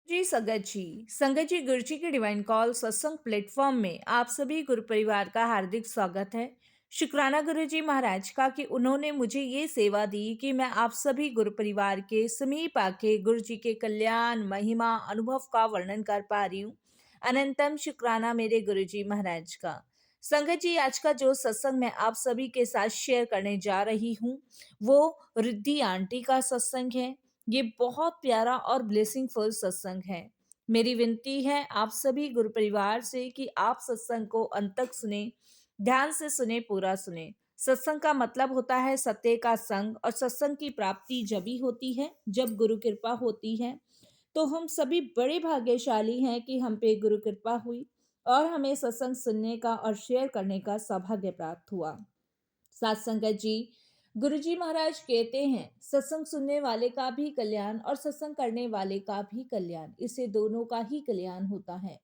जी संगत जी गुरु जी के divine call सत्संग प्लेटफॉर्म में आप सभी गुरु परिवार का हार्दिक स्वागत है। शुक्राना गुरु जी महाराज का कि उन्होंने मुझे ये सेवा दी कि मैं आप सभी गुरु परिवार के समीप आके गुरु जी के कल्याण महिमा अनुभव का वर्णन कर पा रही हूँ। अनंतम शुक्राना मेरे गुरु जी महाराज का। संगत जी आज का जो सत्संग मैं आप सभी के साथ शेयर करने जा रही हूँ वो रिद्धि आंटी का सत्संग है। ये बहुत प्यारा और ब्लेसिंगफुल सत्संग है। मेरी विनती है आप सभी गुरु परिवार से कि आप सत्संग को अंत तक सुने, ध्यान से सुने, पूरा सुने। सत्संग का मतलब होता है सत्य का संग और सत्संग की प्राप्ति जब ही होती है जब गुरु कृपा होती है। तो हम सभी बड़े भाग्यशाली हैं कि हम पे गुरु कृपा हुई और हमें सत्संग सुनने का और शेयर करने का सौभाग्य प्राप्त हुआ। साथ संगत जी गुरुजी महाराज कहते हैं सत्संग सुनने वाले का भी कल्याण और सत्संग करने वाले का भी कल्याण, इससे दोनों का ही कल्याण होता है।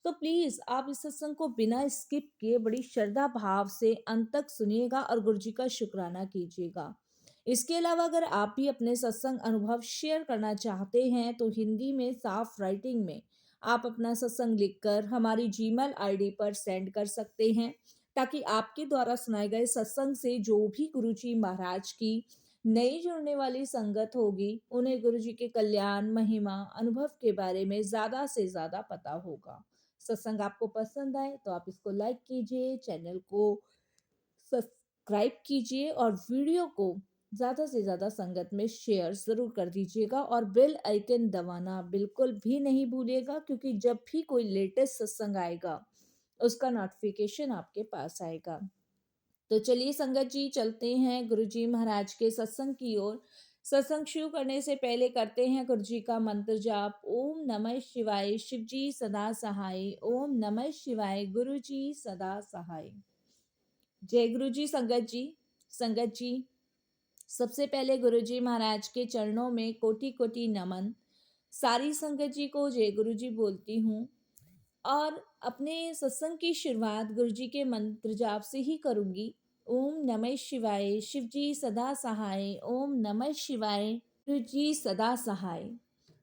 तो प्लीज आप इस सत्संग को बिना स्किप किए बड़ी श्रद्धा भाव से अंत तक सुनिएगा और गुरु जी का शुक्राना कीजिएगा। इसके अलावा अगर आप भी अपने सत्संग अनुभव शेयर करना चाहते हैं तो हिंदी में साफ राइटिंग में आप अपना सत्संग लिखकर हमारी जीमेल आईडी पर सेंड कर सकते हैं, ताकि आपके द्वारा सुनाए गए सत्संग से जो भी गुरुजी महाराज की नई जुड़ने वाली संगत होगी उन्हें गुरुजी के कल्याण महिमा अनुभव के बारे में ज्यादा से ज्यादा पता होगा। सत्संग आपको पसंद आए तो आप इसको लाइक कीजिए, चैनल को सब्सक्राइब कीजिए और वीडियो को ज़्यादा से ज़्यादा संगत में शेयर ज़रूर कर दीजिएगा और बेल आइकन दबाना बिल्कुल भी नहीं भूलिएगा, क्योंकि जब भी कोई लेटेस्ट सत्संग आएगा उसका नोटिफिकेशन आपके पास आएगा। तो चलिए संगत जी चलते हैं गुरु जी महाराज के सत्संग की ओर। सत्संग शुरू करने से पहले करते हैं गुरु जी का मंत्र जाप। ओम नमः शिवाय, शिव जी सदा सहाय। ओम नमः शिवाय, गुरु जी सदा सहाय। जय गुरु जी। संगत जी सबसे पहले गुरु जी महाराज के चरणों में कोटि कोटि नमन। सारी संगत जी को जय गुरु जी बोलती हूँ और अपने सत्संग की शुरुआत गुरु जी के मंत्र जाप से ही करूंगी। ओम नमः शिवाय, शिव जी सदा सहाय। ओम नमः शिवाय, गुरु जी सदा सहाय।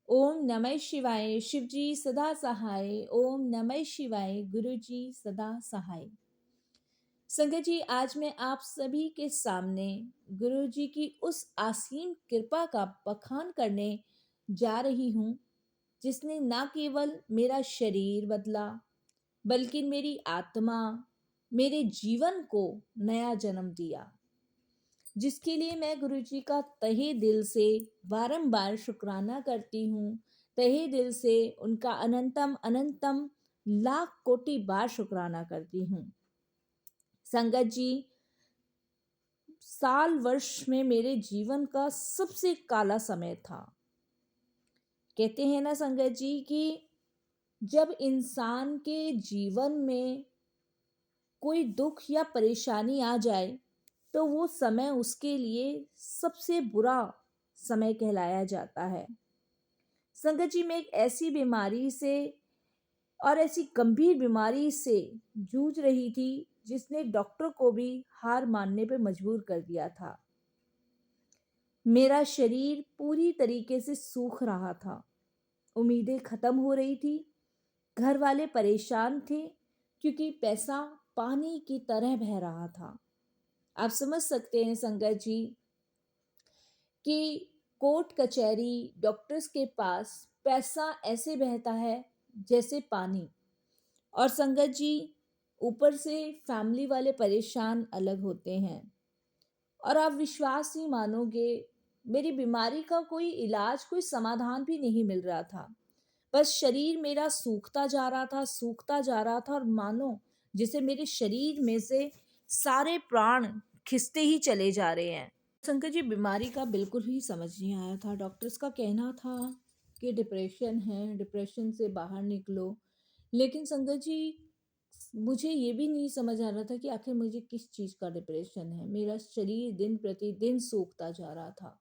ओम नमः शिवाय, शिव जी सदा सहाय। ओम नमः शिवाय, गुरु जी सदा सहाय। संगत जी आज मैं आप सभी के सामने गुरु जी की उस असीम कृपा का बखान करने जा रही हूँ जिसने ना केवल मेरा शरीर बदला बल्कि मेरी आत्मा, मेरे जीवन को नया जन्म दिया, जिसके लिए मैं गुरु जी का तहे दिल से बारंबार शुक्राना करती हूँ। तहे दिल से उनका अनंतम अनंतम लाख कोटि बार शुक्राना करती हूँ। संगत जी साल वर्ष में मेरे जीवन का सबसे काला समय था। कहते हैं ना संगत जी कि जब इंसान के जीवन में कोई दुख या परेशानी आ जाए तो वो समय उसके लिए सबसे बुरा समय कहलाया जाता है। संगत जी मैं एक ऐसी बीमारी से और ऐसी गंभीर बीमारी से जूझ रही थी जिसने डॉक्टर को भी हार मानने पर मजबूर कर दिया था। मेरा शरीर पूरी तरीके से सूख रहा था, उम्मीदें खत्म हो रही थी, घर वाले परेशान थे क्योंकि पैसा पानी की तरह बह रहा था। आप समझ सकते हैं संगत जी कि कोर्ट कचहरी डॉक्टर्स के पास पैसा ऐसे बहता है जैसे पानी। और संगत जी ऊपर से फैमिली वाले परेशान अलग होते हैं। और आप विश्वास नहीं मानोगे, मेरी बीमारी का कोई इलाज, कोई समाधान भी नहीं मिल रहा था। बस शरीर मेरा सूखता जा रहा था, सूखता जा रहा था और मानो जैसे मेरे शरीर में से सारे प्राण खिंचते ही चले जा रहे हैं। शंकर जी बीमारी का बिल्कुल ही समझ नहीं आया था। डॉक्टर्स का कहना था कि डिप्रेशन है, डिप्रेशन से बाहर निकलो। लेकिन संगत जी मुझे ये भी नहीं समझ आ रहा था कि आखिर मुझे किस चीज़ का डिप्रेशन है। मेरा शरीर दिन प्रतिदिन सूखता जा रहा था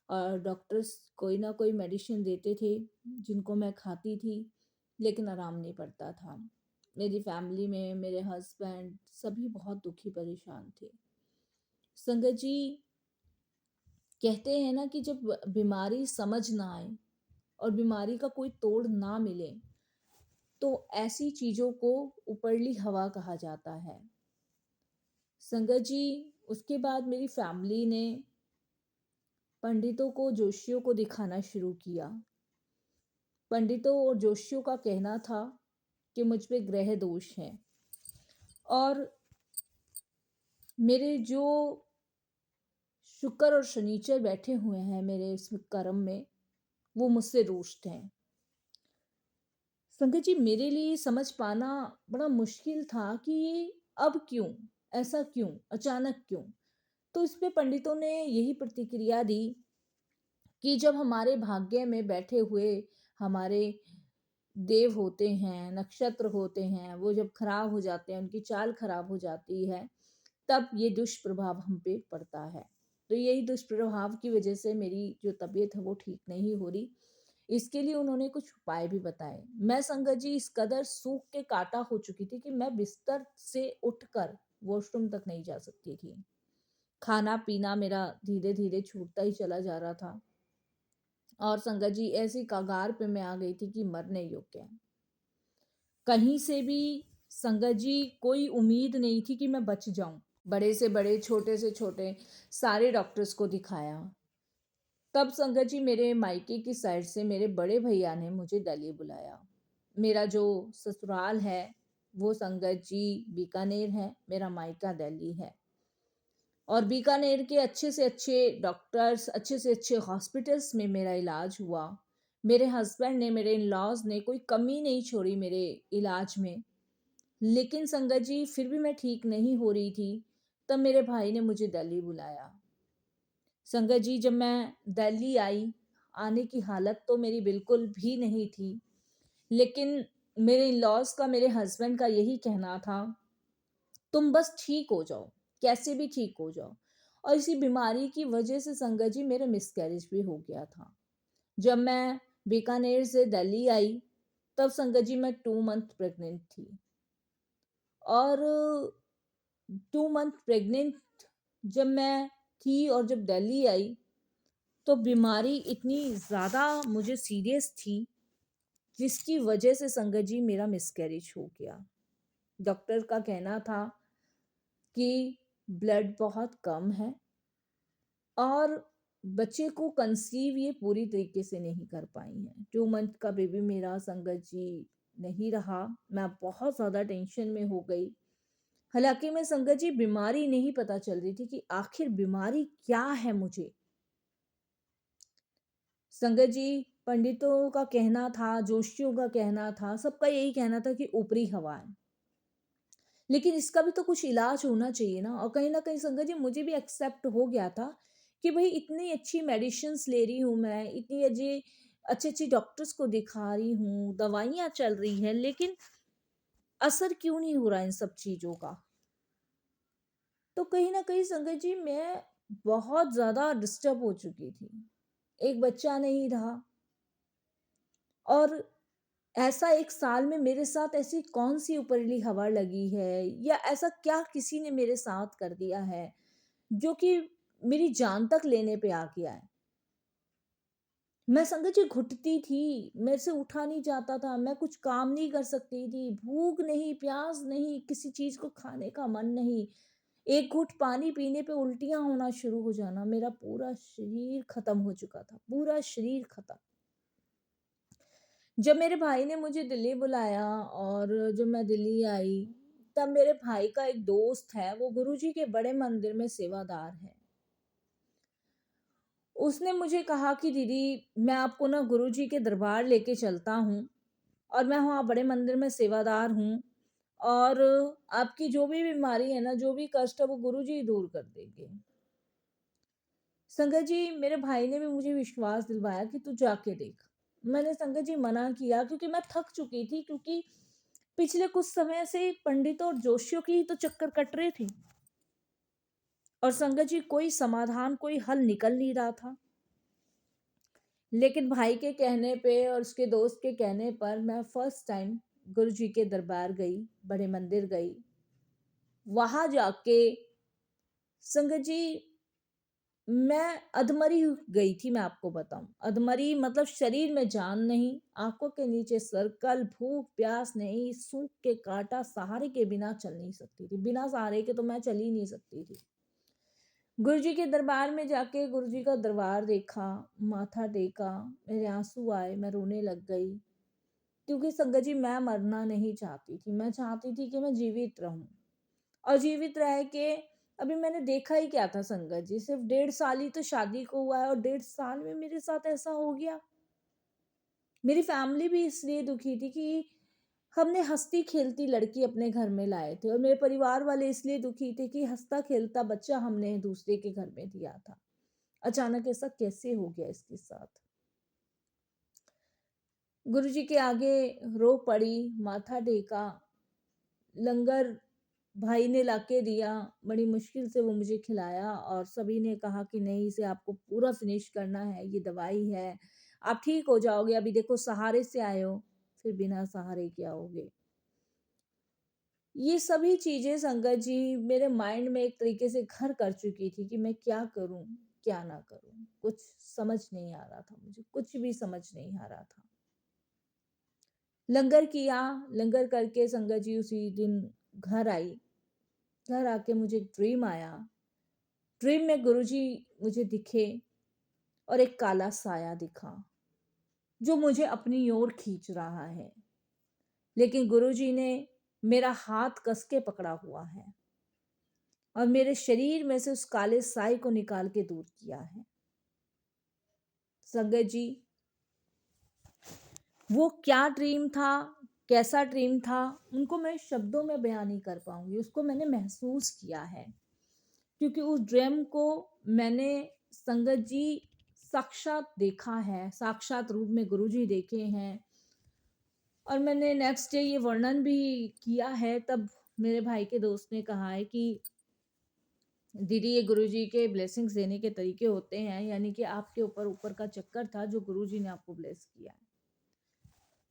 और डॉक्टर्स कोई ना कोई मेडिसिन देते थे जिनको मैं खाती थी, लेकिन आराम नहीं पड़ता था। मेरी फैमिली में मेरे हस्बैंड सभी बहुत दुखी परेशान थे। संगत जी कहते हैं ना कि जब बीमारी समझ ना आए और बीमारी का कोई तोड़ ना मिले, तो ऐसी चीज़ों को ऊपरली हवा कहा जाता है। संगत जी, उसके बाद मेरी फैमिली ने पंडितों को, जोशियों को दिखाना शुरू किया। पंडितों और जोशियों का कहना था कि मुझ पे ग्रह दोष है और मेरे जो शुक्र और शनिचर बैठे हुए हैं मेरे इस कर्म में, वो मुझसे रूष्ट हैं। संगत जी, मेरे लिए समझ पाना बड़ा मुश्किल था कि ये अब क्यों, ऐसा क्यों, अचानक क्यों। तो इस पे पंडितों ने यही प्रतिक्रिया दी कि जब हमारे भाग्य में बैठे हुए हमारे देव होते हैं, नक्षत्र होते हैं, वो जब खराब हो जाते हैं, उनकी चाल खराब हो जाती है, तब ये दुष्प्रभाव हम पे पड़ता है। तो यही दुष्प्रभाव की वजह से मेरी जो तबीयत है वो ठीक नहीं हो रही। इसके लिए उन्होंने कुछ उपाय भी बताए। मैं संगत जी इस कदर सूख के काटा हो चुकी थी कि मैं बिस्तर से उठकर वॉशरूम तक नहीं जा सकती थी। खाना पीना मेरा धीरे धीरे छूटता ही चला जा रहा था और संगत जी ऐसी कगार पे मैं आ गई थी कि मरने योग्य है। कहीं से भी संगत जी कोई उम्मीद नहीं थी कि मैं बच जाऊं। बड़े से बड़े, छोटे से छोटे सारे डॉक्टर्स को दिखाया। तब संगत जी मेरे मायके की साइड से मेरे बड़े भैया ने मुझे दिल्ली बुलाया। मेरा जो ससुराल है वो संगत जी बीकानेर है, मेरा मायका दिल्ली है। और बीकानेर के अच्छे से अच्छे डॉक्टर्स, अच्छे से अच्छे हॉस्पिटल्स में मेरा इलाज हुआ। मेरे हस्बैंड ने, मेरे इन लॉज ने कोई कमी नहीं छोड़ी मेरे इलाज में। लेकिन संगत जी फिर भी मैं ठीक नहीं हो रही थी। तब मेरे भाई ने मुझे दिल्ली बुलाया। संगत जी जब मैं दिल्ली आई, आने की हालत तो मेरी बिल्कुल भी नहीं थी। लेकिन मेरे इन लॉज का, मेरे हस्बैंड का यही कहना था, तुम बस ठीक हो जाओ, कैसे भी ठीक हो जाओ। और इसी बीमारी की वजह से संगत जी मेरा मिसकैरेज भी हो गया था। जब मैं बीकानेर से दिल्ली आई, तब संगत जी मैं 2 मंथ प्रेग्नेंट थी। और 2 मंथ प्रेग्नेंट जब मैं थी और जब दिल्ली आई, तो बीमारी इतनी ज़्यादा मुझे सीरियस थी, जिसकी वजह से संगत जी मेरा मिसकैरेज हो गया। डॉक्टर का कहना था कि ब्लड बहुत कम है और बच्चे को कंसीव ये पूरी तरीके से नहीं कर पाई हैं। 2 मंथ का बेबी मेरा संगत जी नहीं रहा। मैं बहुत ज़्यादा टेंशन में हो गई। हालांकि मैं संगत जी बीमारी नहीं पता चल रही थी कि आखिर बीमारी क्या है मुझे। संगत जी पंडितों का कहना था, जोशियों का कहना था, सबका यही कहना था कि ऊपरी हवा है। लेकिन इसका भी तो कुछ इलाज होना चाहिए ना। और कहीं ना कहीं संगत जी मुझे भी एक्सेप्ट हो गया था कि भाई इतनी अच्छी मेडिसिन्स ले रही हूँ मैं, इतनी अच्छी अच्छी अच्छी डॉक्टर्स को दिखा रही हूँ, दवाइयाँ चल रही हैं, लेकिन असर क्यों नहीं हो रहा इन सब चीज़ों का। तो कहीं ना कहीं संगत जी मैं बहुत ज़्यादा डिस्टर्ब हो चुकी थी। एक बच्चा नहीं रहा। और ऐसा 1 साल में मेरे साथ ऐसी कौन सी ऊपरली हवा लगी है या ऐसा क्या किसी ने मेरे साथ कर दिया है जो कि मेरी जान तक लेने पे आ गया है। मैं संगत जी घुटती थी, मेरे से उठा नहीं जाता था, मैं कुछ काम नहीं कर सकती थी, भूख नहीं, प्यास नहीं, किसी चीज को खाने का मन नहीं। एक घूंट पानी पीने पे उल्टियां होना शुरू हो जाना। मेरा पूरा शरीर खत्म हो चुका था, पूरा शरीर खत्म। जब मेरे भाई ने मुझे दिल्ली बुलाया और जब मैं दिल्ली आई, तब मेरे भाई का एक दोस्त है, वो गुरुजी के बड़े मंदिर में सेवादार है। उसने मुझे कहा कि दीदी मैं आपको ना गुरुजी के दरबार लेके चलता हूँ और मैं वहाँ बड़े मंदिर में सेवादार हूँ और आपकी जो भी बीमारी है ना, जो भी कष्ट है, वो गुरुजी ही दूर कर देंगे। संगत जी मेरे भाई ने भी मुझे विश्वास दिलवाया कि तू जाके देख। मैंने संगत जी मना किया क्योंकि मैं थक चुकी थी, क्योंकि पिछले कुछ समय से पंडितों और जोशियों की ही तो चक्कर कट रहे थे और संगत जी कोई समाधान, कोई हल निकल नहीं रहा था। लेकिन भाई के कहने पे और उसके दोस्त के कहने पर मैं फर्स्ट टाइम गुरु जी के दरबार गई, बड़े मंदिर गई। वहां जाके संगत जी मैं अधमरी गई थी, मैं आपको बताऊँ। अधमरी मतलब शरीर में जान नहीं, आँखों के नीचे सर्कल, भूख, प्यास नहीं, सूख के काटा, सहारे के बिना चल नहीं सकती थी। बिना सहारे के तो मैं चल ही नहीं सकती थी। गुरुजी के दरबार में जाके गुरुजी का दरबार देखा, माथा टेका, मेरे आँसू आए, मैं रोने लग गई। क्योंकि संगत जी मैं मरना नहीं चाहती थी, मैं चाहती थी कि मैं जीवित रहूँ। और जीवित रह के अभी मैंने देखा ही क्या था संगत जी, सिर्फ 1.5 साल ही तो शादी को हुआ है और 1.5 साल में मेरे साथ ऐसा हो गया। मेरी फैमिली भी इसलिए दुखी थी कि हमने हंसती खेलती लड़की अपने घर में लाए थे और मेरे परिवार वाले इसलिए दुखी थे कि हंसता खेलता बच्चा हमने दूसरे के घर में दिया था। अचानक ऐसा कैसे हो गया इसके साथ। गुरुजी के आगे रो पड़ी, माथा टेका, लंगर भाई ने लाके दिया, बड़ी मुश्किल से वो मुझे खिलाया और सभी ने कहा कि नहीं इसे आपको पूरा फिनिश करना है, ये दवाई है, आप ठीक हो जाओगे, अभी देखो सहारे से आए हो, फिर बिना सहारे के आओगे। ये सभी चीज़ें संगत जी मेरे माइंड में एक तरीके से घर कर चुकी थी कि मैं क्या करूँ, क्या ना करूँ? कुछ समझ नहीं आ रहा था मुझे, कुछ भी समझ नहीं आ रहा था। लंगर किया, लंगर करके संगत जी उसी दिन घर आई। घर आके मुझे एक ड्रीम आया। ड्रीम में गुरुजी मुझे दिखे और एक काला साया दिखा, जो मुझे अपनी ओर खींच रहा है। लेकिन गुरुजी ने मेरा हाथ कस के पकड़ा हुआ है और मेरे शरीर में से उस काले साए को निकाल के दूर किया है। संगत जी, वो क्या ड्रीम था, कैसा ड्रीम था, उनको मैं शब्दों में बयान नहीं कर पाऊँगी। उसको मैंने महसूस किया है, क्योंकि उस ड्रीम को मैंने संगत जी साक्षात देखा है, साक्षात रूप में गुरुजी देखे हैं और मैंने नेक्स्ट डे ये वर्णन भी किया है। तब मेरे भाई के दोस्त ने कहा है कि दीदी ये गुरुजी के ब्लेसिंग्स देने के तरीके होते हैं, यानी कि आपके ऊपर ऊपर का चक्कर था जो गुरुजी ने आपको ब्लेस किया है।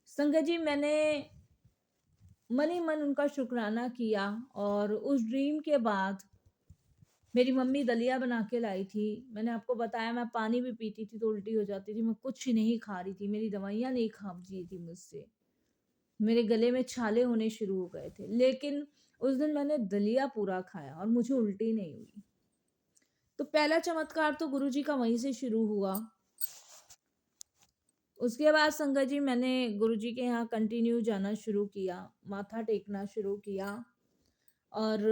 संगत जी मैंने मन ही मन उनका शुक्राना किया और उस ड्रीम के बाद मेरी मम्मी दलिया बना के लाई थी। मैंने आपको बताया मैं पानी भी पीती थी तो उल्टी हो जाती थी, मैं कुछ नहीं खा रही थी, मेरी दवाइयाँ नहीं खाबजी थी मुझसे। मेरे गले में छाले होने शुरू हो गए थे, लेकिन उस दिन मैंने दलिया पूरा खाया और मुझे उल्टी नहीं हुई। तो पहला चमत्कार तो गुरुजी का वहीं से शुरू हुआ। उसके बाद संगत जी मैंने गुरुजी के यहाँ कंटिन्यू जाना शुरू किया, माथा टेकना शुरू किया और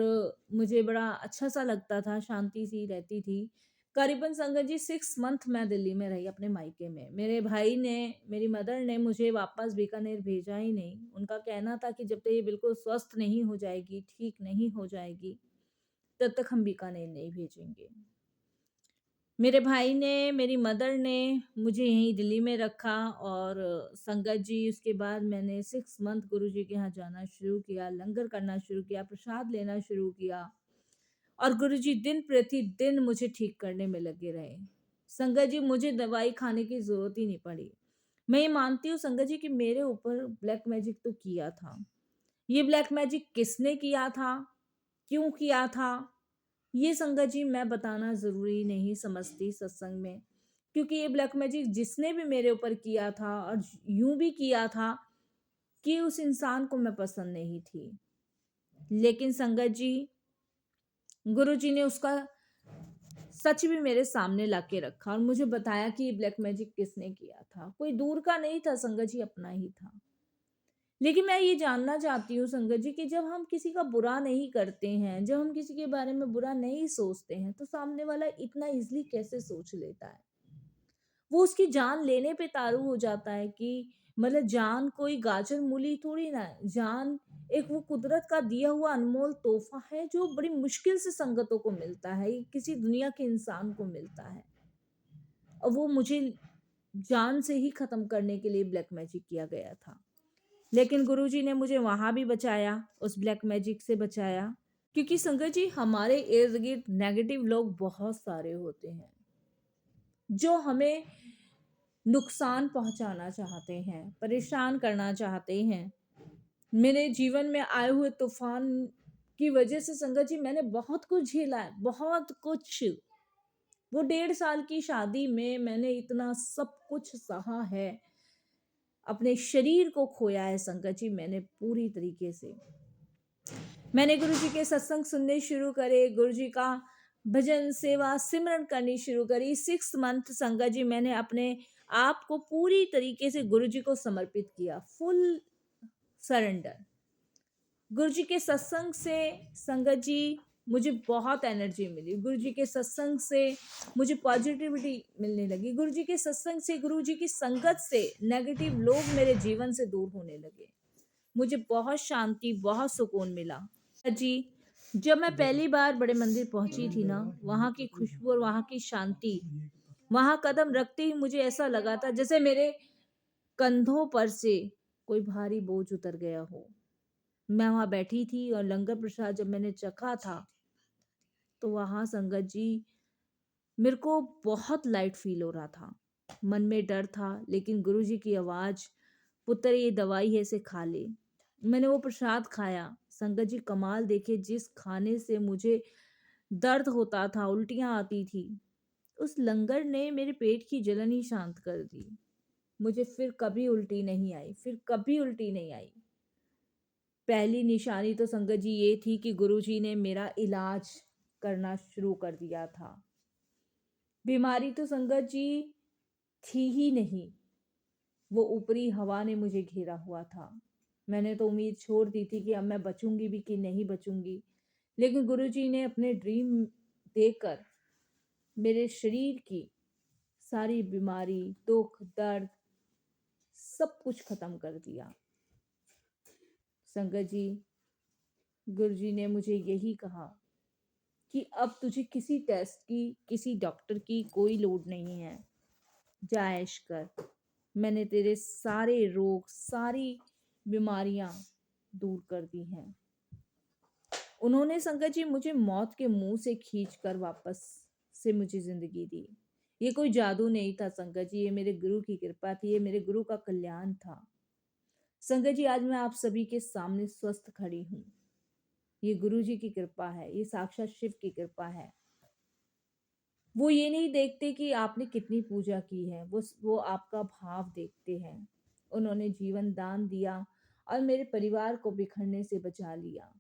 मुझे बड़ा अच्छा-सा लगता था, शांति-सी रहती थी। करीबन संगत जी 6 मंथ मैं दिल्ली में रही अपने मायके में। मेरे भाई ने, मेरी मदर ने मुझे वापस बीकानेर भेजा ही नहीं। उनका कहना था कि जब तक ये बिल्कुल स्वस्थ नहीं हो जाएगी, ठीक नहीं हो जाएगी, तब तक हम बीकानेर नहीं भेजेंगे। मेरे भाई ने, मेरी मदर ने मुझे यहीं दिल्ली में रखा और संगत जी उसके बाद मैंने 6 मंथ गुरुजी के यहाँ जाना शुरू किया, लंगर करना शुरू किया, प्रसाद लेना शुरू किया और गुरुजी दिन प्रतिदिन मुझे ठीक करने में लगे रहे। संगत जी मुझे दवाई खाने की ज़रूरत ही नहीं पड़ी। मैं ये मानती हूँ संगत जी कि मेरे ऊपर ब्लैक मैजिक तो किया था। ये ब्लैक मैजिक किसने किया था? क्यों किया था? ये संगत जी मैं बताना ज़रूरी नहीं समझती सत्संग में, क्योंकि ये ब्लैक मैजिक जिसने भी मेरे ऊपर किया था और यूँ भी किया था कि उस इंसान को मैं पसंद नहीं थी। लेकिन संगत जी, गुरुजी ने उसका सच भी मेरे सामने लाके रखा और मुझे बताया कि ये ब्लैक मैजिक किसने किया था। कोई दूर का नहीं था संगत जी, अपना ही था। लेकिन मैं ये जानना चाहती हूँ संगत जी कि जब हम किसी का बुरा नहीं करते हैं, जब हम किसी के बारे में बुरा नहीं सोचते हैं, तो सामने वाला इतना ईज़िली कैसे सोच लेता है? वो उसकी जान लेने पे तारू हो जाता है कि मतलब जान कोई गाजर मूली थोड़ी ना है। जान एक वो कुदरत का दिया हुआ अनमोल तोहफ़ा है जो बड़ी मुश्किल से संगतों को मिलता है, ये किसी दुनिया के इंसान को मिलता है। और वो मुझे जान से ही ख़त्म करने के लिए ब्लैक मैजिक किया गया था। लेकिन गुरुजी ने मुझे वहाँ भी बचाया, उस ब्लैक मैजिक से बचाया। क्योंकि संगत जी हमारे इर्द-गिर्द नेगेटिव लोग बहुत सारे होते हैं, जो हमें नुकसान पहुँचाना चाहते हैं, परेशान करना चाहते हैं। मेरे जीवन में आए हुए तूफ़ान की वज़ह से संगत जी मैंने बहुत कुछ झेला है, बहुत कुछ। वो 1.5 साल की शादी में मैंने इतना सब कुछ सहा है, अपने शरीर को खोया है संगत जी मैंने पूरी तरीके से। मैंने गुरुजी के सत्संग सुनने शुरू करे, गुरुजी का भजन, सेवा, सिमरन करनी शुरू करी। 6 मंथ संगत जी मैंने अपने आप को पूरी तरीके से गुरुजी को समर्पित किया, फुल सरेंडर। गुरुजी के सत्संग से संगत जी मुझे बहुत एनर्जी मिली। गुरुजी के सत्संग से मुझे पॉजिटिविटी मिलने लगी। गुरुजी के सत्संग से, गुरुजी की संगत से नेगेटिव लोग मेरे जीवन से दूर होने लगे। मुझे बहुत शांति, बहुत सुकून मिला। जी, जब मैं पहली बार बड़े मंदिर पहुंची थी ना, वहाँ की खुशबू और वहाँ की शांति, वहाँ कदम रखते ही मुझे ऐसा लगा था जैसे मेरे कंधों पर से कोई भारी बोझ उतर गया हो। मैं वहाँ बैठी थी और लंगर प्रसाद जब मैंने चखा था, तो वहाँ संगत जी मेरे को बहुत लाइट फील हो रहा था। मन में डर था, लेकिन गुरुजी की आवाज़, पुत्र ये दवाई है, इसे खा ले। मैंने वो प्रसाद खाया। संगत जी कमाल देखे, जिस खाने से मुझे दर्द होता था, उल्टियाँ आती थी, उस लंगर ने मेरे पेट की जलन ही शांत कर दी। मुझे फिर कभी उल्टी नहीं आई, फिर कभी उल्टी नहीं आई। पहली निशानी तो संगत जी ये थी कि गुरुजी ने मेरा इलाज करना शुरू कर दिया था। बीमारी तो संगत जी थी ही नहीं, वो ऊपरी हवा ने मुझे घेरा हुआ था। मैंने तो उम्मीद छोड़ दी थी कि अब मैं बचूंगी भी कि नहीं बचूंगी, लेकिन गुरुजी ने अपने ड्रीम देकर मेरे शरीर की सारी बीमारी, दुख, दर्द सब कुछ खत्म कर दिया। संगत जी, गुरुजी ने मुझे यही कहा कि अब तुझे किसी टेस्ट की, किसी डॉक्टर की कोई लोड नहीं है, जा ऐश कर। मैंने तेरे सारे रोग, सारी बीमारियां दूर कर दी हैं। उन्होंने संगत जी मुझे मौत के मुंह से खींच कर वापस से मुझे जिंदगी दी। ये कोई जादू नहीं था संगत जी, ये मेरे गुरु की कृपा थी, ये मेरे गुरु का कल्याण था। संगत जी, आज मैं आप सभी के सामने स्वस्थ खड़ी हूँ। ये गुरु जी की कृपा है, ये साक्षात शिव की कृपा है। वो ये नहीं देखते कि आपने कितनी पूजा की है, वो आपका भाव देखते हैं। उन्होंने जीवन दान दिया और मेरे परिवार को बिखरने से बचा लिया।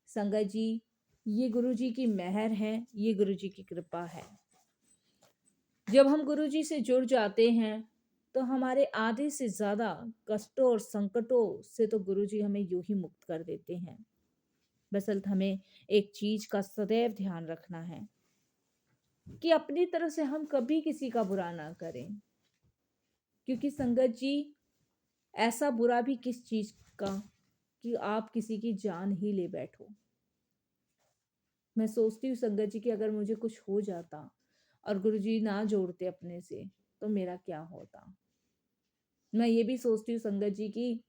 संगत जी, ये गुरु जी की मेहर है, ये गुरु जी की कृपा है। जब हम गुरु जी से जुड़ जाते हैं तो हमारे आधे से ज्यादा कष्टों और संकटों से तो गुरु जी हमें यूं ही मुक्त कर देते हैं। बसल्त हमें एक चीज का सदैव ध्यान रखना है कि अपनी तरफ से हम कभी किसी का बुरा ना करें, क्योंकि संगत जी ऐसा बुरा भी किस चीज का कि आप किसी की जान ही ले बैठो। मैं सोचती हूँ संगत जी कि अगर मुझे कुछ हो जाता और गुरु जी ना जोड़ते अपने से, तो मेरा क्या होता। मैं ये भी सोचती हूँ संगत जी की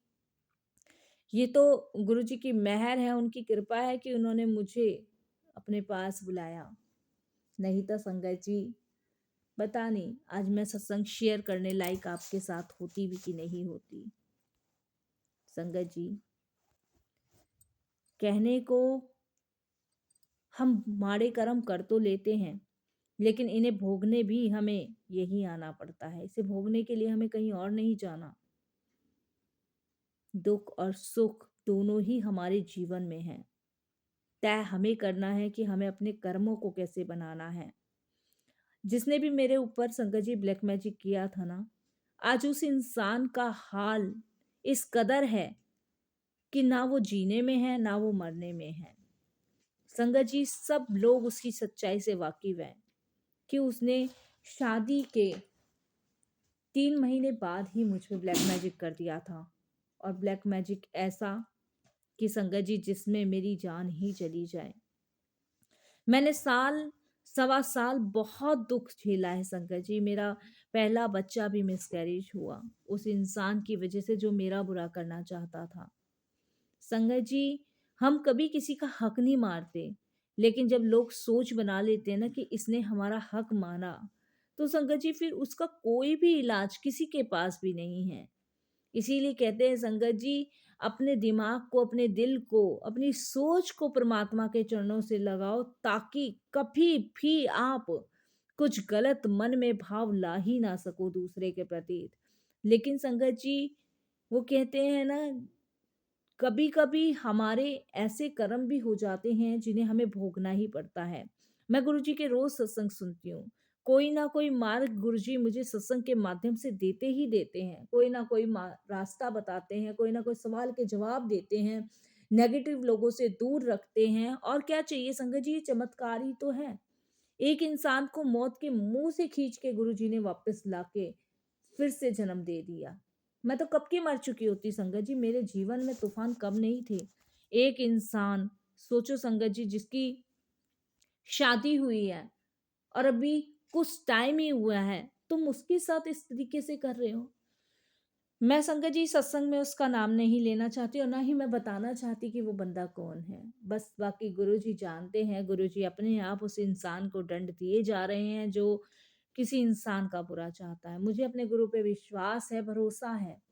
ये तो गुरु जी की मेहर है, उनकी कृपा है कि उन्होंने मुझे अपने पास बुलाया। नहीं तो संगत जी पता नहीं आज मैं सत्संग शेयर करने लायक आपके साथ होती भी कि नहीं होती। संगत जी, कहने को हम माड़े कर्म कर तो लेते हैं, लेकिन इन्हें भोगने भी हमें यही आना पड़ता है। इसे भोगने के लिए हमें कहीं और नहीं जाना। दुख और सुख दोनों ही हमारे जीवन में हैं। तय हमें करना है कि हमें अपने कर्मों को कैसे बनाना है। जिसने भी मेरे ऊपर संगत जी ब्लैक मैजिक किया था ना, आज उस इंसान का हाल इस कदर है कि ना वो जीने में है, ना वो मरने में है। संगत जी, सब लोग उसकी सच्चाई से वाकिफ हैं कि उसने शादी के 3 महीने बाद ही मुझ पे ब्लैक मैजिक कर दिया था। और ब्लैक मैजिक ऐसा कि संगत जी जिसमें मेरी जान ही चली जाए। मैंने साल, सवा साल बहुत दुख झेला है संगत जी। मेरा पहला बच्चा भी मिसकैरेज हुआ उस इंसान की वजह से जो मेरा बुरा करना चाहता था। संगत जी, हम कभी किसी का हक नहीं मारते, लेकिन जब लोग सोच बना लेते हैं ना कि इसने हमारा हक मारा, तो संगत जी फिर उसका कोई भी इलाज किसी के पास भी नहीं है। इसीलिए कहते हैं संगत जी, अपने दिमाग को, अपने दिल को, अपनी सोच को परमात्मा के चरणों से लगाओ, ताकि कभी भी आप कुछ गलत मन में भाव ला ही ना सकूँ दूसरे के प्रति। लेकिन संगत जी, वो कहते हैं ना, कभी-कभी हमारे ऐसे कर्म भी हो जाते हैं जिन्हें हमें भोगना ही पड़ता है। मैं गुरुजी के रोज़ सत्संग सुनती हूँ। कोई ना कोई मार्ग गुरुजी मुझे सत्संग के माध्यम से देते ही देते हैं। कोई ना कोई रास्ता बताते हैं, कोई ना कोई सवाल के जवाब देते हैं, नेगेटिव लोगों से दूर रखते हैं, और क्या चाहिए संगत जी, ये चमत्कार ही तो है। एक इंसान को मौत के मुँह से खींच के गुरुजी ने वापस लाके फिर से जन्म दे दिया। मैं तो कब की मर चुकी होती संगत जी, मेरे जीवन में तूफ़ान कब नहीं थे। एक इंसान, सोचो संगत जी, जिसकी शादी हुई है और अभी कुछ टाइम ही हुआ है, तुम उसके साथ इस तरीके से कर रहे हो। मैं संगत जी सत्संग में उसका नाम नहीं लेना चाहती और ना ही मैं बताना चाहती कि वो बंदा कौन है। बस बाकी गुरुजी जानते हैं, गुरुजी अपने आप उस इंसान को दंड दिए जा रहे हैं जो किसी इंसान का बुरा चाहता है। मुझे अपने गुरु पे विश्वास है, भरोसा है।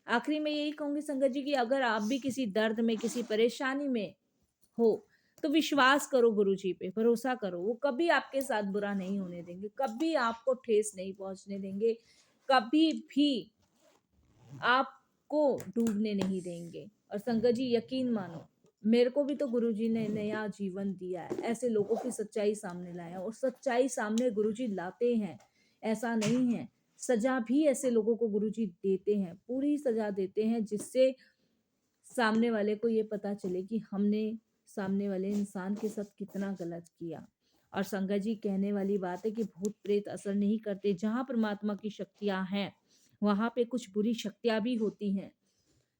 आखिरी में यही कहूँगी संगत जी कि अगर आप भी किसी दर्द में, किसी परेशानी में हो, तो विश्वास करो गुरुजी पे, भरोसा करो। वो कभी आपके साथ बुरा नहीं होने देंगे, कभी आपको ठेस नहीं पहुँचने देंगे, कभी भी आपको डूबने नहीं देंगे। और संगत जी यकीन मानो, मेरे को भी तो गुरुजी ने नया जीवन दिया है, ऐसे लोगों की सच्चाई सामने लाया है और सच्चाई सामने गुरुजी लाते हैं, ऐसा नहीं है। सजा भी ऐसे लोगों को गुरुजी देते हैं, पूरी सजा देते हैं, जिससे सामने वाले को ये पता चले कि हमने सामने वाले इंसान के साथ कितना गलत किया। और संगत जी कहने वाली बात है कि भूत प्रेत असर नहीं करते, जहाँ परमात्मा की शक्तियाँ हैं, वहाँ पे कुछ बुरी शक्तियाँ भी होती हैं,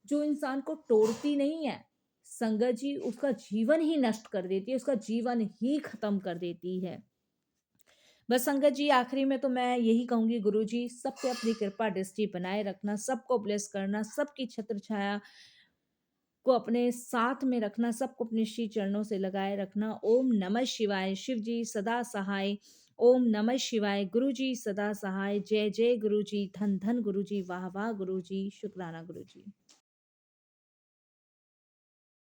जो इंसान को तोड़ती नहीं है। संगत जी उसका जीवन ही नष्ट कर देती है, उसका जीवन ही खत्म कर देती है। बस संगत जी आखिरी में तो मैं यही कहूँगी, गुरुजी सब पे अपनी कृपा दृष्टि बनाए रखना, सबको ब्लेस करना, सबकी छत्र छाया को अपने साथ में रखना, सबको अपने श्री चरणों से लगाए रखना। ओम नमः शिवाय। शिव जी सदा सहाय। ओम नमः शिवाय। गुरु जी सदा सहाय। जय जय गुरु जी। धन धन गुरु जी। वाह वाह गुरु जी। शुक्राना गुरु जी।